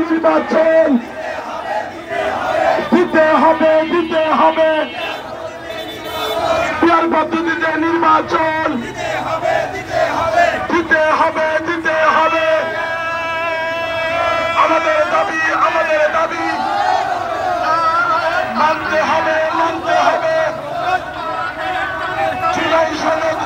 নির্বাচন দিতে হবে পিয়ার পদ্ধতিতে নির্বাচন দিতে হবে আমাদের দাবি মানতে হবে জুলাই সনদ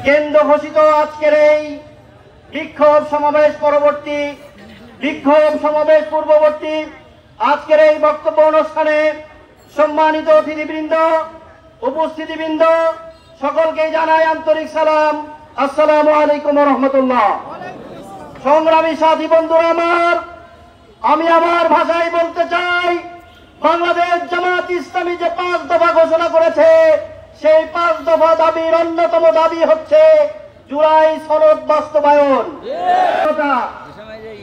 কেন্দ্র ঘোষিত আজকের এই বিক্ষোভ সমাবেশ পূর্ববর্তী আজকের এই বক্তব্য অনুষ্ঠানে সম্মানিত অতিথিবৃন্দ, উপস্থিতিবৃন্দ, সকলকে জানাই আন্তরিক সালাম। আসসালামু আলাইকুম ওয়া রাহমাতুল্লাহ। সংগ্রামী সাথী বন্ধুরা, আমি আমার ভাষায় বলতে চাই, বাংলাদেশ জামাত ইসলামী যে 5 দফা ঘোষণা করেছে, সেই 5 দফা দাবির অন্যতম দাবি হচ্ছে জুলাই সনদ বাস্তবায়ন।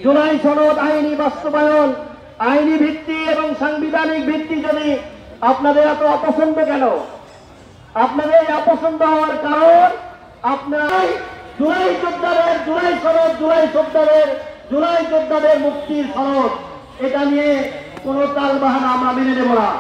জুলাই সনদ আইনি বাস্তবায়ন, আইনি ভিত্তি এবং সাংবিধানিক ভিত্তি যদি আপনাদের এত অপছন্দ কেন? আপনাদের এই অপছন্দ হওয়ার কারণ আপনারা জুলাই যোদ্ধাদের মুক্তির সনদ, এটা নিয়ে কোন তালবাহানা আমরা মেনে নেব না।